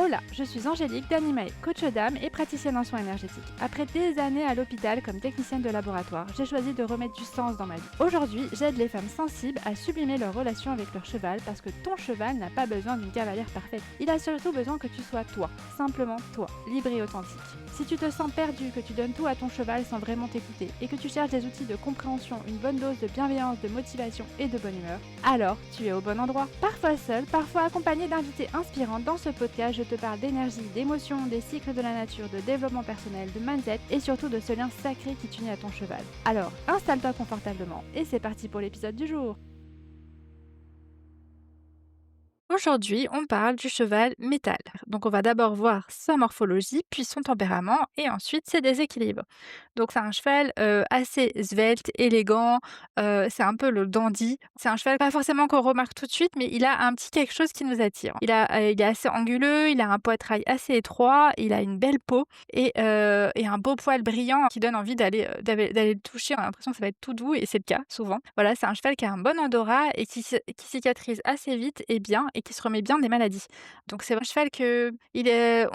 Hola, je suis Angélique d'Animae, coach d'âme et praticienne en soins énergétiques. Après des années à l'hôpital comme technicienne de laboratoire, j'ai choisi de remettre du sens dans ma vie. Aujourd'hui, j'aide les femmes sensibles à sublimer leur relation avec leur cheval parce que ton cheval n'a pas besoin d'une cavalière parfaite. Il a surtout besoin que tu sois toi, simplement toi, libre et authentique. Si tu te sens perdu, que tu donnes tout à ton cheval sans vraiment t'écouter et que tu cherches des outils de compréhension, une bonne dose de bienveillance, de motivation et de bonne humeur, alors tu es au bon endroit. Parfois seul, parfois accompagné d'invités inspirants, dans ce podcast, je te parle d'énergie, d'émotions, des cycles de la nature, de développement personnel, de mindset et surtout de ce lien sacré qui t'unit à ton cheval. Alors, installe-toi confortablement et c'est parti pour l'épisode du jour. Aujourd'hui, on parle du cheval métal. Donc, on va d'abord voir sa morphologie, puis son tempérament, et ensuite ses déséquilibres. Donc, c'est un cheval assez svelte, élégant. C'est un peu le dandy. C'est un cheval pas forcément qu'on remarque tout de suite, mais il a un petit quelque chose qui nous attire. Il est assez anguleux, il a un poitrail assez étroit, il a une belle peau et un beau poil brillant qui donne envie d'aller le toucher. On a l'impression que ça va être tout doux, et c'est le cas souvent. Voilà, c'est un cheval qui a un bon odorat et qui cicatrise assez vite et bien et qui se remet bien des maladies. Donc c'est un cheval que il est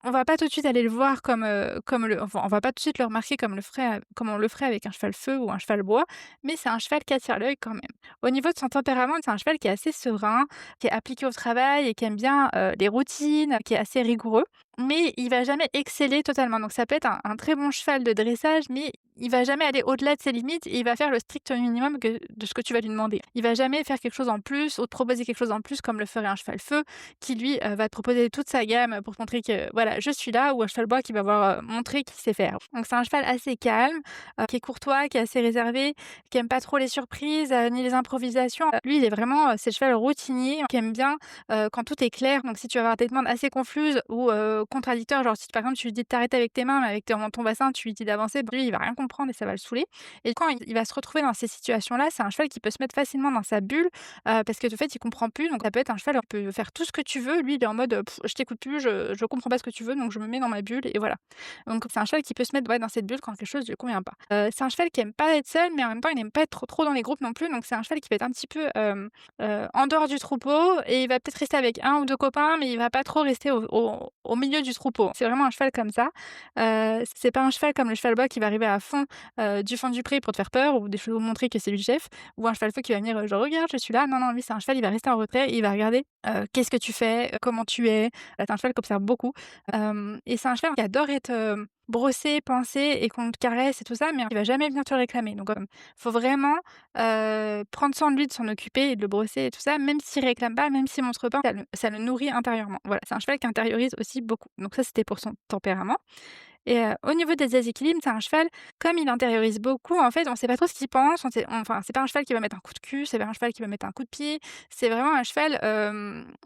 on va pas tout de suite aller le voir on va pas tout de suite le remarquer comme on le ferait avec un cheval feu ou un cheval bois, mais c'est un cheval qui attire l'œil quand même. Au niveau de son tempérament, c'est un cheval qui est assez serein, qui est appliqué au travail et qui aime bien, les routines, qui est assez rigoureux, mais il va jamais exceller totalement. Donc ça peut être un très bon cheval de dressage, mais il va jamais aller au-delà de ses limites et il va faire le strict minimum de ce que tu vas lui demander. Il va jamais faire quelque chose en plus ou te proposer quelque chose en plus comme le ferait un cheval feu qui lui, va te proposer toute sa gamme pour te montrer que voilà, je suis là, ou un cheval bois qui va avoir, montré qu'il sait faire. Donc c'est un cheval assez calme, qui est courtois, qui est assez réservé, qui aime pas trop les surprises, ni les improvisations. Lui, il est vraiment, c'est le cheval routinier qui aime bien, quand tout est clair. Donc si tu vas avoir des demandes assez confuses ou contradictoires, genre si par exemple tu lui dis de t'arrêter avec tes mains, mais avec ton bassin tu lui dis d'avancer, lui il va rien comprendre et ça va le saouler. Et quand il va se retrouver dans ces situations-là, c'est un cheval qui peut se mettre facilement dans sa bulle, parce que de fait il comprend plus. Donc ça peut être un cheval qui peut faire tout ce que tu veux. Lui, il est en mode, je t'écoute plus, je comprends pas ce que tu veux, donc je me mets dans ma bulle et voilà. Donc c'est un cheval qui peut se mettre, ouais, dans cette bulle quand quelque chose lui convient pas. C'est un cheval qui aime pas être seul, mais en même temps il n'aime pas être trop dans les groupes non plus. Donc c'est un cheval qui va être un petit peu, en dehors du troupeau, et il va peut-être rester avec un ou 2 copains, mais il va pas trop rester au milieu du troupeau. C'est vraiment un cheval comme ça. C'est pas un cheval comme le cheval bois qui va arriver à fond, du fond du pré pour te faire peur ou vous montrer que c'est lui le chef, ou un cheval fou qui va venir, genre: «Regarde, je suis là». Non, non, lui, c'est un cheval, il va rester en retrait et il va regarder, qu'est-ce que tu fais, comment tu es. C'est un cheval qui observe beaucoup, hem et c'est un cheval qui adore être, brossé, pincé et qu'on le caresse et tout ça, mais il va jamais venir te le réclamer. Donc, faut vraiment, prendre soin de lui, de s'en occuper et de le brosser et tout ça, même s'il réclame pas, même s'il montre pas, ça le nourrit intérieurement. Voilà, c'est un cheval qui intériorise aussi beaucoup. Donc ça, c'était pour son tempérament. Et au niveau des déséquilibres, c'est un cheval, comme il intériorise beaucoup, en fait, on sait pas trop ce qu'il pense, enfin, c'est pas un cheval qui va mettre un coup de cul, c'est pas un cheval qui va mettre un coup de pied. C'est vraiment un cheval,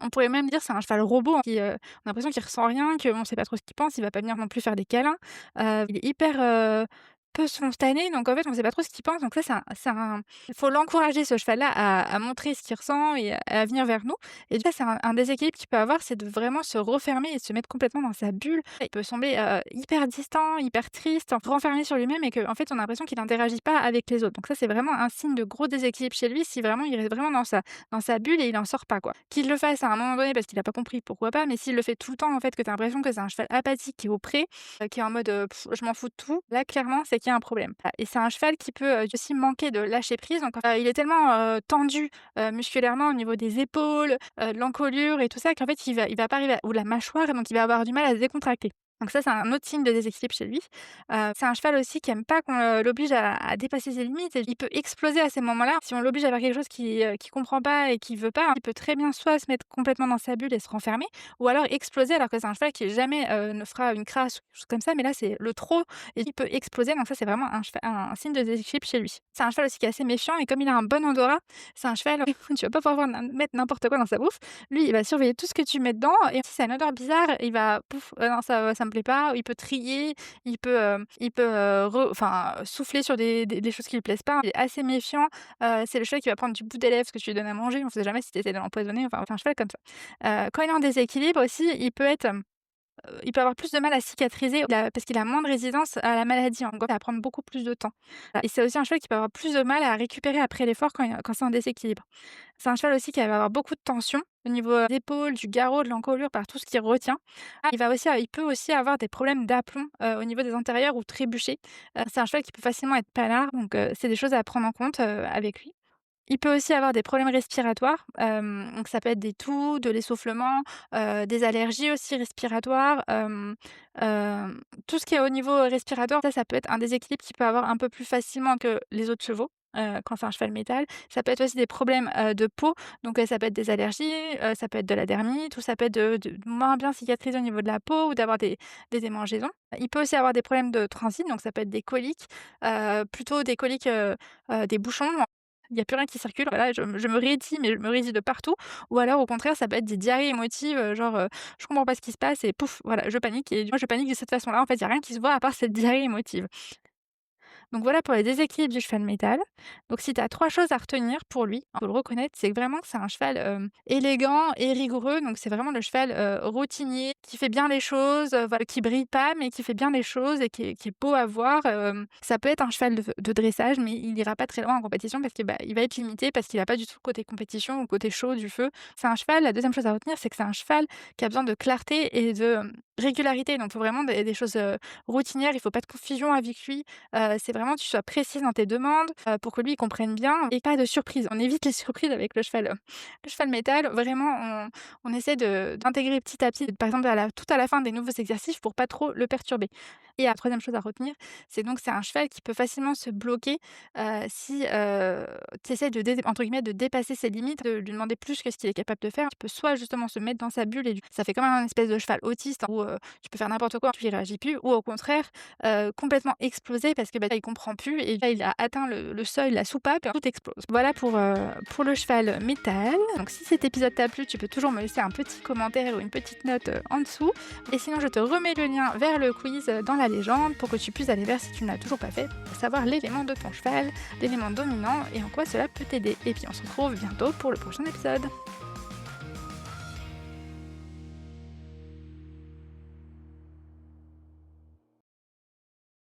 on pourrait même dire c'est un cheval robot qui, on a l'impression qu'il ressent rien, qu'on sait pas trop ce qu'il pense, il va pas venir non plus faire des câlins. Il est hyper, peu spontané, donc en fait, on sait pas trop ce qu'il pense. Donc ça, il faut l'encourager, ce cheval-là, à montrer ce qu'il ressent et à venir vers nous. Et ça, c'est un déséquilibre qu'il peut avoir, c'est de vraiment se refermer et de se mettre complètement dans sa bulle. Il peut sembler, hyper distant, hyper triste, renfermé sur lui-même, et qu'en fait, on a l'impression qu'il n'interagit pas avec les autres. Donc ça, c'est vraiment un signe de gros déséquilibre chez lui, si vraiment il reste vraiment dans sa bulle et il en sort pas, quoi. Qu'il le fasse à un moment donné parce qu'il a pas compris, pourquoi pas, mais s'il le fait tout le temps, en fait, que tu as l'impression que c'est un cheval apathique qui est au pré, qui est en mode, «Je m'en fous de tout», là, clairement, c'est qu'il y a un problème. Et c'est un cheval qui peut, aussi manquer de lâcher prise. Donc, il est tellement, tendu, musculairement au niveau des épaules, de l'encolure et tout ça, qu'en fait, il va pas arriver ou la mâchoire, donc il va avoir du mal à se décontracter. Donc ça, c'est un autre signe de déséquilibre chez lui. C'est un cheval aussi qui aime pas qu'on, l'oblige à dépasser ses limites, et il peut exploser à ces moments-là. Si on l'oblige à faire quelque chose qu'il comprend pas et qu'il veut pas, il peut très bien soit se mettre complètement dans sa bulle et se renfermer, ou alors exploser, alors que c'est un cheval qui jamais, ne fera une crasse ou quelque chose comme ça, mais là, c'est le trop, et il peut exploser. Donc ça, c'est vraiment un signe de déséquilibre chez lui. C'est un cheval aussi qui est assez méfiant, et comme il a un bon odorat, c'est un cheval, tu vas pas pouvoir mettre n'importe quoi dans sa bouffe. Lui, il va surveiller tout ce que tu mets dedans, et si ça a une odeur bizarre, il va: «Pouf, non, ça me plaît pas». Il peut trier, souffler sur des choses qui lui plaisent pas. Il est assez méfiant, c'est le cheval qui va prendre du bout des lèvres ce que tu lui donnes à manger. On sait jamais si tu essaies de l'empoisonner, enfin un cheval comme ça. Quand il est en déséquilibre aussi, il peut être, il peut avoir plus de mal à cicatriser parce qu'il a moins de résistance à la maladie. En gros, ça va prendre beaucoup plus de temps. Et c'est aussi un cheval qui peut avoir plus de mal à récupérer après l'effort quand c'est en déséquilibre. C'est un cheval aussi qui va avoir beaucoup de tension au niveau, des épaules, du garrot, de l'encolure, par tout ce qui retient. Il peut aussi avoir des problèmes d'aplomb, au niveau des antérieurs ou trébucher. C'est un cheval qui peut facilement être panard, donc c'est des choses à prendre en compte, avec lui. Il peut aussi avoir des problèmes respiratoires, donc ça peut être des toux, de l'essoufflement, des allergies aussi respiratoires, tout ce qui est au niveau respiratoire, ça peut être un déséquilibre qu'il peut avoir un peu plus facilement que les autres chevaux, quand c'est un cheval métal. Ça peut être aussi des problèmes, de peau, donc ça peut être des allergies, ça peut être de la dermite ou ça peut être de moins bien cicatriser au niveau de la peau ou d'avoir des démangeaisons. Il peut aussi avoir des problèmes de transit, donc ça peut être des coliques, plutôt des coliques, des bouchons. Il y a plus rien qui circule, voilà, je me raidis, mais je me raidis de partout ou alors au contraire, ça peut être des diarrhées émotives, genre, je comprends pas ce qui se passe et pouf, voilà, je panique et moi je panique de cette façon-là. En fait, il y a rien qui se voit à part cette diarrhée émotive. Donc voilà pour les déséquilibres du cheval métal. Donc si tu as 3 choses à retenir pour lui, faut le reconnaître, c'est vraiment que c'est un cheval, élégant et rigoureux. Donc c'est vraiment le cheval, routinier qui fait bien les choses, voilà, qui brille pas, mais qui fait bien les choses et qui est beau à voir. Ça peut être un cheval de dressage, mais il ira pas très loin en compétition parce que, bah, il va être limité parce qu'il a pas du tout le côté compétition ou le côté chaud du feu. C'est un cheval, la deuxième chose à retenir, c'est que c'est un cheval qui a besoin de clarté et de, régularité. Donc il faut vraiment des choses, routinières, il faut pas de confusion avec lui. C'est vraiment que tu sois précise dans tes demandes, pour que lui, il comprenne bien et pas de surprises. On évite les surprises avec le cheval métal. Vraiment, on essaie d'intégrer petit à petit, par exemple, tout à la fin des nouveaux exercices pour pas trop le perturber. Et la troisième chose à retenir, c'est donc c'est un cheval qui peut facilement se bloquer, si, tu essaies de dé entre guillemets «de dépasser ses limites», de lui demander plus que ce qu'il est capable de faire. Il peut soit justement se mettre dans sa bulle et ça fait comme un espèce de cheval autiste où, tu peux faire n'importe quoi, lui il réagit plus ou au contraire, complètement exploser parce que, bah, il comprend plus et là, il a atteint le seuil, la soupape et tout explose. Voilà pour le cheval métal. Donc si cet épisode t'a plu, tu peux toujours me laisser un petit commentaire ou une petite note, en dessous et sinon je te remets le lien vers le quiz, dans la légende pour que tu puisses aller vers si tu ne l'as toujours pas fait, pour savoir l'élément de ton cheval, l'élément dominant et en quoi cela peut t'aider. Et puis on se retrouve bientôt pour le prochain épisode.